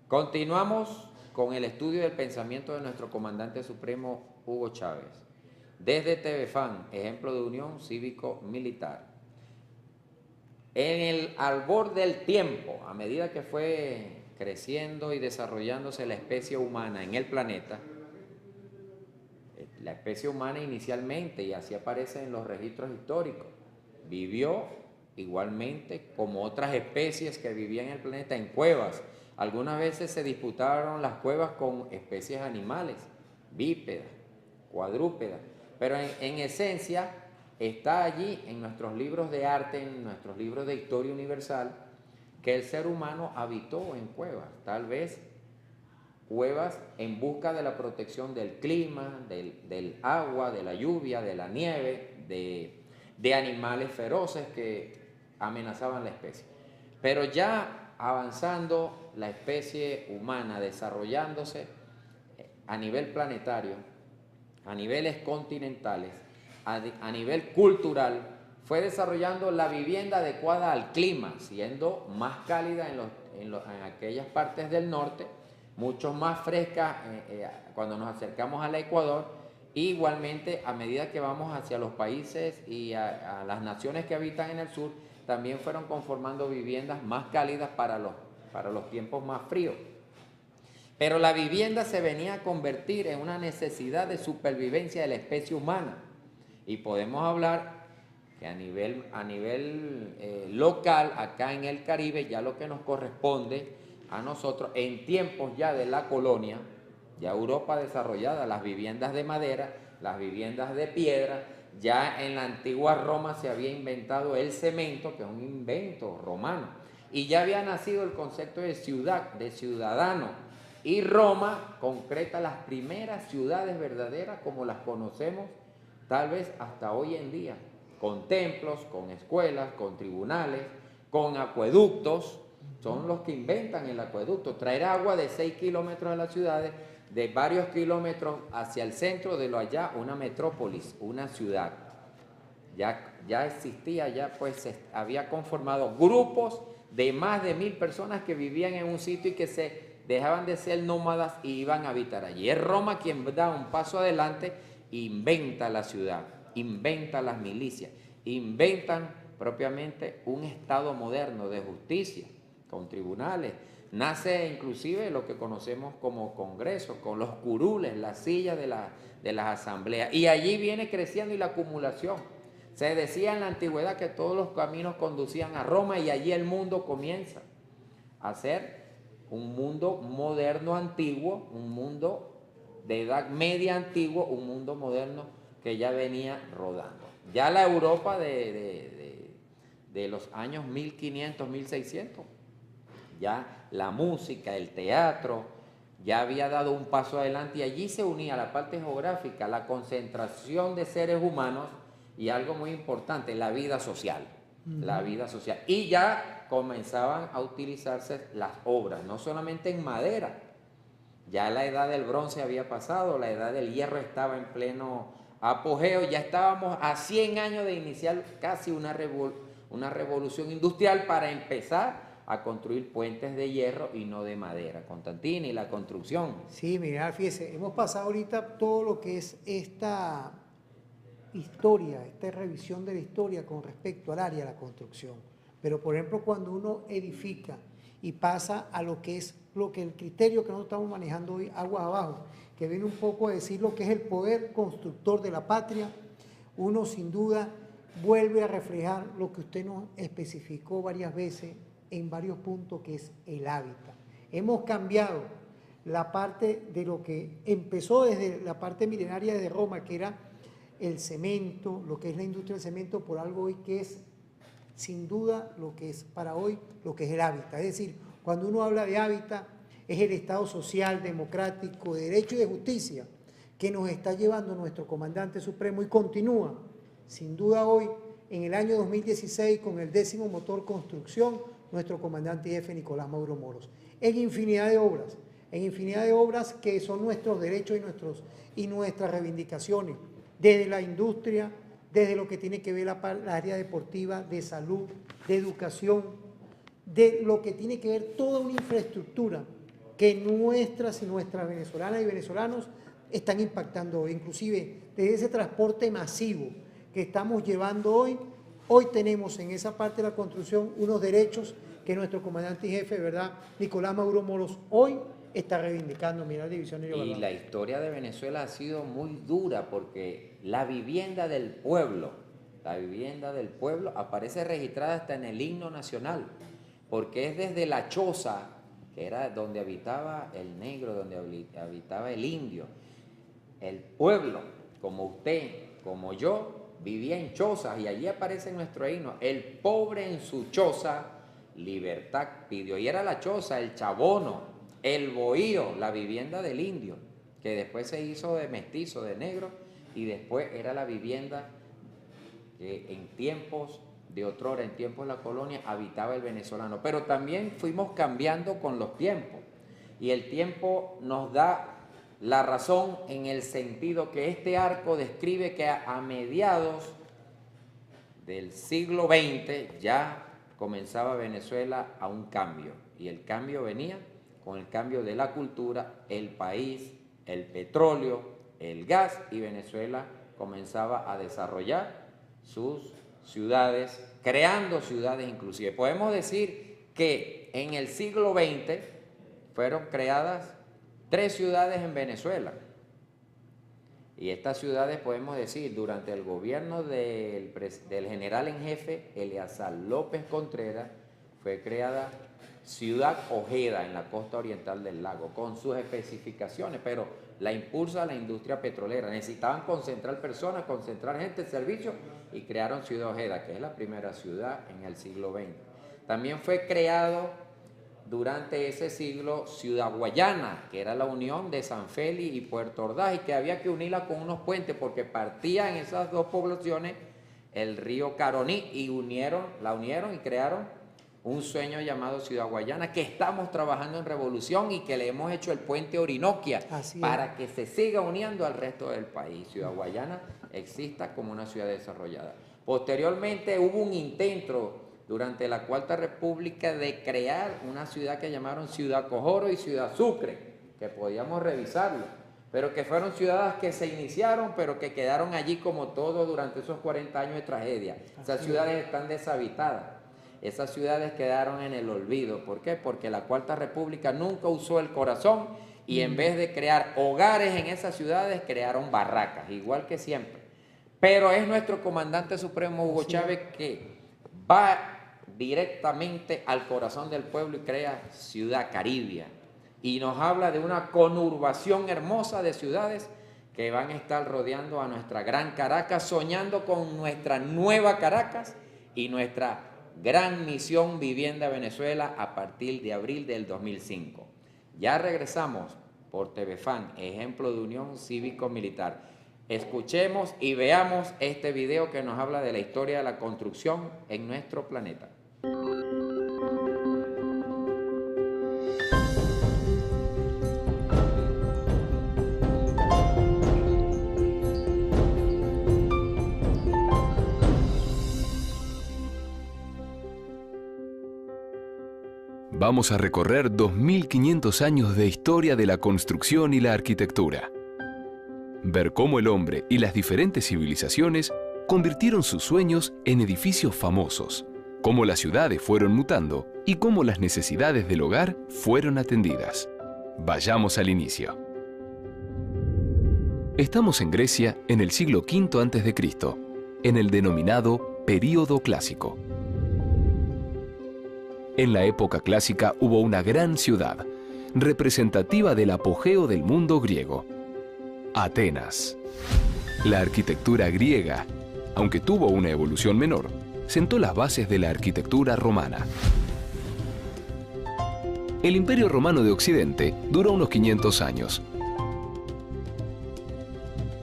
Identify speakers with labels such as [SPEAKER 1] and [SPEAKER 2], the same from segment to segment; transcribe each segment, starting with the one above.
[SPEAKER 1] Continuamos con el estudio del pensamiento de nuestro comandante supremo Hugo Chávez. Desde TVFAN, ejemplo de unión cívico-militar. En el albor del tiempo, a medida que fue creciendo y desarrollándose la especie humana en el planeta, la especie humana inicialmente, y así aparece en los registros históricos, vivió igualmente como otras especies que vivían en el planeta en cuevas. Algunas veces se disputaron las cuevas con especies animales, bípedas, cuadrúpedas, pero en esencia está allí en nuestros libros de arte, en nuestros libros de historia universal, que el ser humano habitó en cuevas, tal vez cuevas en busca de la protección del clima, del agua, de la lluvia, de la nieve, de animales feroces que amenazaban la especie. Pero ya avanzando la especie humana, desarrollándose a nivel planetario, a niveles continentales, a nivel cultural, fue desarrollando la vivienda adecuada al clima, siendo más cálida en aquellas partes del norte, mucho más fresca cuando nos acercamos al Ecuador, y igualmente a medida que vamos hacia los países y a las naciones que habitan en el sur, también fueron conformando viviendas más cálidas para los tiempos más fríos. Pero la vivienda se venía a convertir en una necesidad de supervivencia de la especie humana. Y podemos hablar que a nivel local, acá en el Caribe, ya lo que nos corresponde a nosotros, en tiempos ya de la colonia, ya Europa desarrollada, las viviendas de madera, las viviendas de piedra, ya en la antigua Roma se había inventado el cemento, que es un invento romano, y ya había nacido el concepto de ciudad, de ciudadano, y Roma concreta las primeras ciudades verdaderas como las conocemos tal vez hasta hoy en día, con templos, con escuelas, con tribunales, con acueductos. Son los que inventan el acueducto, traer agua de 6 kilómetros de las ciudades, de varios kilómetros hacia el centro de lo allá, una metrópolis, una ciudad. Ya existía, ya pues se había conformado grupos de más de 1000 personas que vivían en un sitio y que se dejaban de ser nómadas y iban a habitar allí. Es Roma quien da un paso adelante, inventa la ciudad, inventa las milicias, inventan propiamente un Estado moderno de justicia, con tribunales. Nace inclusive lo que conocemos como Congreso, con los curules, las sillas de las asambleas. Y allí viene creciendo y la acumulación. Se decía en la antigüedad que todos los caminos conducían a Roma, y allí el mundo comienza a ser un mundo moderno antiguo, un mundo de edad media antiguo, un mundo moderno que ya venía rodando. Ya la Europa de los años 1500, 1600, ya la música, el teatro, ya había dado un paso adelante, y allí se unía la parte geográfica, la concentración de seres humanos y algo muy importante, la vida social. La vida social. Y ya comenzaban a utilizarse las obras, no solamente en madera. Ya la edad del bronce había pasado, la edad del hierro estaba en pleno apogeo, ya estábamos a 100 años de iniciar casi una revolución industrial para empezar a construir puentes de hierro y no de madera. Constantino, y la construcción.
[SPEAKER 2] Sí, mira, fíjese, hemos pasado ahorita todo lo que es esta historia, esta revisión de la historia con respecto al área de la construcción. Pero, por ejemplo, cuando uno edifica y pasa a lo que es el criterio que nosotros estamos manejando hoy, aguas abajo, que viene un poco a decir lo que es el poder constructor de la patria, uno sin duda vuelve a reflejar lo que usted nos especificó varias veces en varios puntos, que es el hábitat. Hemos cambiado la parte de lo que empezó desde la parte milenaria de Roma, que era el cemento, lo que es la industria del cemento, por algo hoy que es, sin duda, lo que es para hoy, lo que es el hábitat. Es decir, cuando uno habla de hábitat, es el Estado social, democrático, de derecho y de justicia que nos está llevando nuestro comandante supremo, y continúa, sin duda hoy, en el año 2016, con el 10º motor construcción, nuestro comandante jefe Nicolás Mauro Moros, en infinidad de obras que son nuestros derechos y nuestras reivindicaciones, desde la industria, desde lo que tiene que ver la área deportiva, de salud, de educación, de lo que tiene que ver toda una infraestructura que nuestras venezolanas y venezolanos están impactando hoy. Inclusive desde ese transporte masivo que estamos llevando hoy tenemos en esa parte de la construcción unos derechos que nuestro comandante y jefe, ¿verdad?, Nicolás Maduro Moros, hoy está reivindicando. Mira, División de
[SPEAKER 1] Y la historia de Venezuela ha sido muy dura porque la vivienda del pueblo aparece registrada hasta en el himno nacional, porque es desde la choza, que era donde habitaba el negro, donde habitaba el indio. El pueblo, como usted, como yo, vivía en chozas, y allí aparece en nuestro himno: el pobre en su choza libertad pidió. Y era la choza, el chabono, el bohío, la vivienda del indio, que después se hizo de mestizo, de negro, y después era la vivienda que en tiempos de otrora, en tiempos de la colonia, habitaba el venezolano. Pero también fuimos cambiando con los tiempos, y el tiempo nos da la razón en el sentido que este arco describe que a mediados del siglo XX ya comenzaba Venezuela a un cambio, y el cambio venía con el cambio de la cultura, el país, el petróleo, el gas, y Venezuela comenzaba a desarrollar sus ciudades, creando ciudades inclusive. Podemos decir que en el siglo XX fueron creadas 3 ciudades en Venezuela, y estas ciudades, podemos decir, durante el gobierno del general en jefe Eleazar López Contreras, fue creada Ciudad Ojeda en la costa oriental del lago, con sus especificaciones, pero la impulsa la industria petrolera. Necesitaban concentrar personas, concentrar gente, servicios, y crearon Ciudad Ojeda, que es la primera ciudad en el siglo XX. También fue creado durante ese siglo Ciudad Guayana, que era la unión de San Félix y Puerto Ordaz, y que había que unirla con unos puentes porque partían esas 2 poblaciones el río Caroní, y la unieron y crearon un sueño llamado Ciudad Guayana, que estamos trabajando en Revolución y que le hemos hecho el puente Orinoquia para que se siga uniendo al resto del país. Ciudad Guayana exista como una ciudad desarrollada. Posteriormente hubo un intento durante la Cuarta República de crear una ciudad que llamaron Ciudad Cojoro y Ciudad Sucre, que podíamos revisarlo, pero que fueron ciudades que se iniciaron, pero que quedaron allí como todo durante esos 40 años de tragedia. Esas ciudades están deshabitadas, esas ciudades quedaron en el olvido. ¿Por qué? Porque la Cuarta República nunca usó el corazón, y en vez de crear hogares en esas ciudades, crearon barracas, igual que siempre. Pero es nuestro comandante supremo Hugo Chávez que va directamente al corazón del pueblo y crea Ciudad Caribia, y nos habla de una conurbación hermosa de ciudades que van a estar rodeando a nuestra gran Caracas, soñando con nuestra nueva Caracas y nuestra gran misión Vivienda Venezuela a partir de abril del 2005. Ya regresamos por TVFAN, ejemplo de unión cívico-militar. Escuchemos y veamos este video que nos habla de la historia de la construcción en nuestro planeta.
[SPEAKER 3] Vamos a recorrer 2500 años de historia de la construcción y la arquitectura. Ver cómo el hombre y las diferentes civilizaciones convirtieron sus sueños en edificios famosos, cómo las ciudades fueron mutando y cómo las necesidades del hogar fueron atendidas. Vayamos al inicio. Estamos en Grecia en el siglo V a.C., en el denominado Período Clásico. En la época clásica hubo una gran ciudad, representativa del apogeo del mundo griego: Atenas. La arquitectura griega, aunque tuvo una evolución menor, sentó las bases de la arquitectura romana. El Imperio Romano de Occidente duró unos 500 años.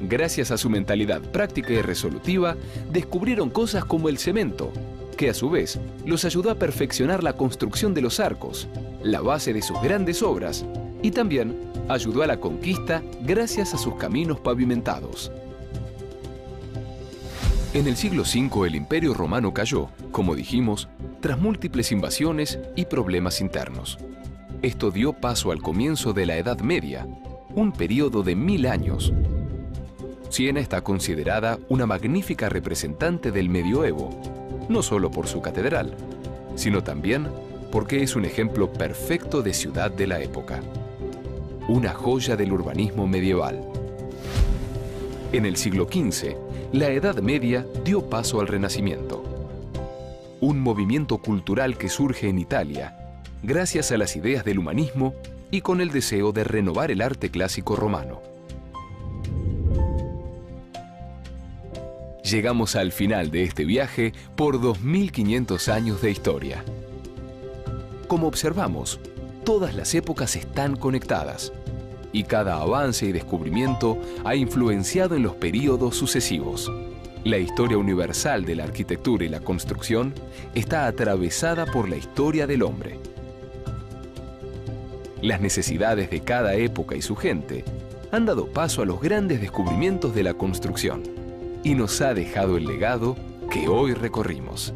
[SPEAKER 3] Gracias a su mentalidad práctica y resolutiva, descubrieron cosas como el cemento, que a su vez los ayudó a perfeccionar la construcción de los arcos, la base de sus grandes obras, y también ayudó a la conquista gracias a sus caminos pavimentados. En el siglo V el Imperio Romano cayó, como dijimos, tras múltiples invasiones y problemas internos. Esto dio paso al comienzo de la Edad Media, un periodo de 1000 años. Siena está considerada una magnífica representante del medioevo, no solo por su catedral, sino también porque es un ejemplo perfecto de ciudad de la época. Una joya del urbanismo medieval. En el siglo XV, la Edad Media dio paso al Renacimiento. Un movimiento cultural que surge en Italia, gracias a las ideas del humanismo y con el deseo de renovar el arte clásico romano. Llegamos al final de este viaje por 2500 años de historia. Como observamos, todas las épocas están conectadas y cada avance y descubrimiento ha influenciado en los períodos sucesivos. La historia universal de la arquitectura y la construcción está atravesada por la historia del hombre. Las necesidades de cada época y su gente han dado paso a los grandes descubrimientos de la construcción y nos ha dejado el legado que hoy recorrimos.